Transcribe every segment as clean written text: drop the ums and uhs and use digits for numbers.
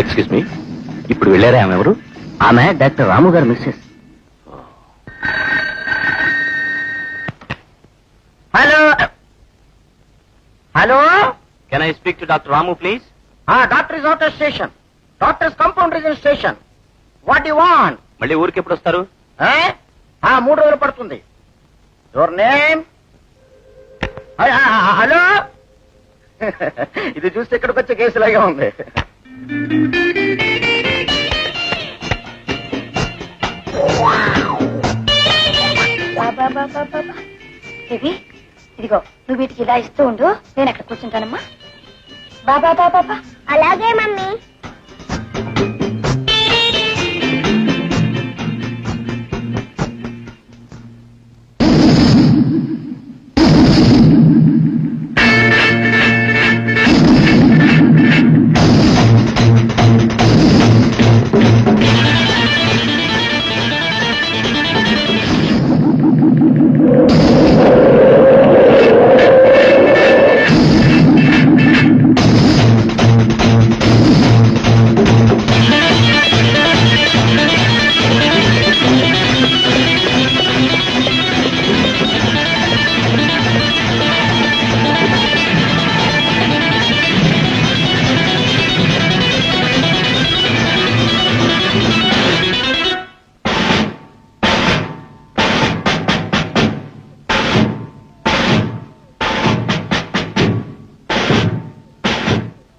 Excuse me, ఇప్పుడు వెళ్ళారా ఆమె ఎవరు? ఆమె doctor Ramu garu Mrs. Hello hello, can I speak to doctor Ramu please? Doctor is out of station. Doctor's compound is in station. What you want? మళ్ళీ ఊరికి ఎప్పుడు వస్తారు? 3 రోజులు పడుతుంది. Your name? హలో. ఇది చూస్తే ఇక్కడికి వచ్చే కేసులాగే ఉంది. ఇదిగో నువ్వు వీటికి ఇలా ఇస్తూ ఉండు, నేను అక్కడ కూర్చుంటానమ్మా. బాబా బాబా. అలాగే మమ్మీ.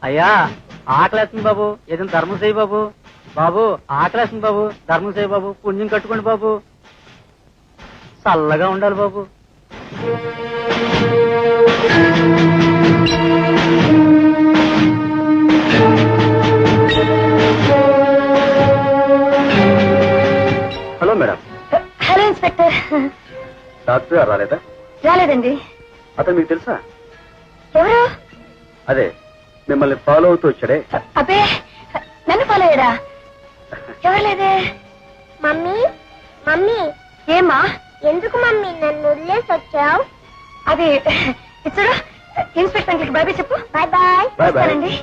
అయ్యా ఆకలేస్తుంది బాబు, ఏదైనా ధర్మం చేయి బాబు. బాబు ఆకలేస్తుంది బాబు, ధర్మం చేయి బాబు, పుణ్యం కట్టుకోండి బాబు, చల్లగా ఉండాలి బాబు. Hello madam. Hello inspector. Doctor గారు రాలేదా? రాలేదండి. అతను మీకు తెలుసా? ఎవరు? అదే మిమ్మల్ని ఫాలో అవుతూ వచ్చాడే. అబ్బే, నన్ను ఫాలో అయ్యాడా? ఎవరు లేదే. Mummy mummy. ఏమా? ఎందుకు మమ్మీ నన్ను వదిలేసి వచ్చావు? అది ఇచ్చుడు. ఇన్స్పెక్టర్ అంకుల్కి బాయ్ బాయ్ చెప్పు. Bye bye. Bye bye. అండి.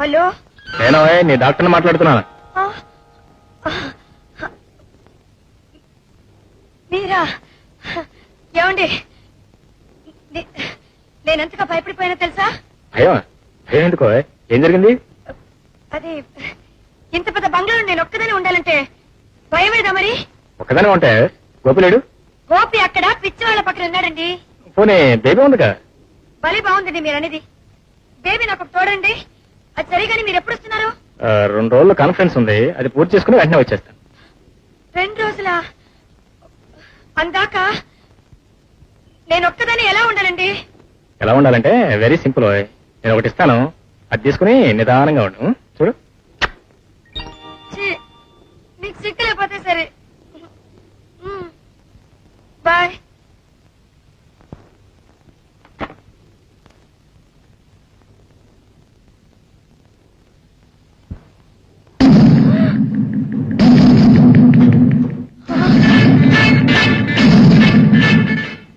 హలో. నేను నీ డాక్టర్ని మాట్లాడుతున్నాను. మీరా? ఏమండి, నేనెంతగా భయపడిపోయినా తెలుసా? భయం? భయం ఎందుకో? ఏం జరిగింది? అది ఇంత పెద్ద బంగ్లాలో నేను ఒక్కదానే ఉండాలంటే భయమేదా మరి? ఒక్కదానే ఉంటే గోపిలేడు? గోపి అక్కడ పిచ్చి వాళ్ళ పక్కన ఉన్నాడండి. పోనీ బేబీ ఉందిగా? భలే బాగుందండి మీరు అనేది. బేబీ నాకు తోడండి. అది సరిగాని మీరు ఎప్పుడు వస్తున్నారు? 2 రోజుల్లో కాన్ఫరెన్స్ ఉంది, అది పూర్తి చేసుకుని వెంటనే వచ్చేస్తాను. 2 రోజులా? అందాక నేను ఒక్కదాన్ని ఎలా ఉండాలండి? ఎలా ఉండాలంటే వెరీ సింపుల్. నేను ఒకటి ఇస్తాను, అది తీసుకుని నిదానంగా ఉండు. చూడు. నీకు సిక్కులేకపోతే సరే. బాయ్.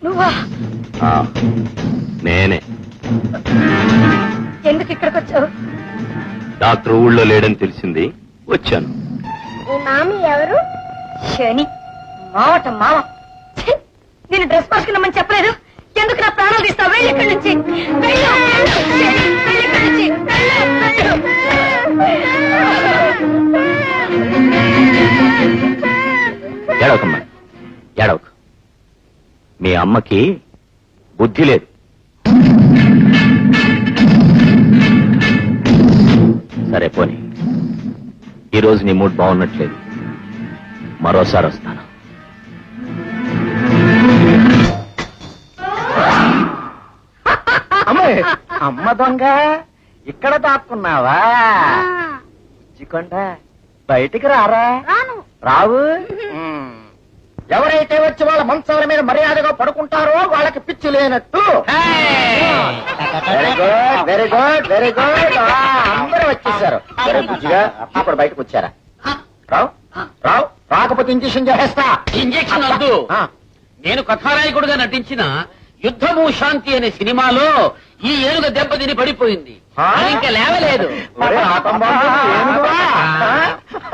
నువ్వా? నేనే. ఎందుకు ఇక్కడికి వచ్చావు? డాక్టర్ ఊళ్ళో లేడని తెలిసింది, వచ్చాను. ఈ మామి ఎవరు? శని మావట మామ. ఛీ! నేను డ్రెస్ మార్చుకున్నామని చెప్పలేదు. ఎందుకు నా ప్రాణాలు తీస్తావు? వెళ్ళి ఇక్కడి నుంచి. వెళ్ళు. శని, వెళ్ళి ఇక్కడి నుంచి. ఏడవకమ్మా, ఏడవకు. మీ అమ్మకి బుద్ధి లేదు. సరే పోనీ, ఈరోజు నీ మూడ్ బాగున్నట్లేదు, మరోసారి వస్తాను. అమ్మ దొంగ, ఇక్కడ దాక్కున్నావా? చికొండ, బయటికి రారా. రావు. ఎవరైతే వచ్చి వాళ్ళ మంచాల మీద మర్యాదగా పడుకుంటారో వాళ్ళకి పిచ్చి లేనట్టు. Very good, very good, very good. అందరూ వచ్చేసారు. సరే బుజ్జిగా ఇప్పుడు బయటకు వచ్చారా? రావు రావు రాకపోతే ఇంజక్షన్ చేసేస్తా. ఇంజెక్షన్ వద్దు. ఆ, నేను కథానాయకుడుగా నటించిన యుద్ధము శాంతి అనే సినిమాలో ఈ ఏనుగ దెబ్బతిని పడిపోయింది. ఆ? అది ఇంకా లేవలేదు. ఒరే ఆటం బాంబు, ఏనుగువా?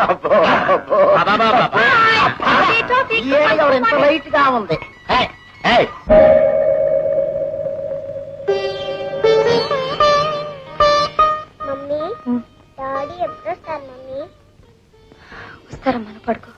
అబ్బో, అబ్బో. అబ్బబ్బబ్బబ్బ. ఈ ఏనుగు ఎవరు ఇంత లైట్ గా ఉంది? ఏయ్, ఏయ్. మమ్మీ డాడీ ఎప్పుడు వస్తారు మమ్మీ? వస్తారమ్మా, పడుకో.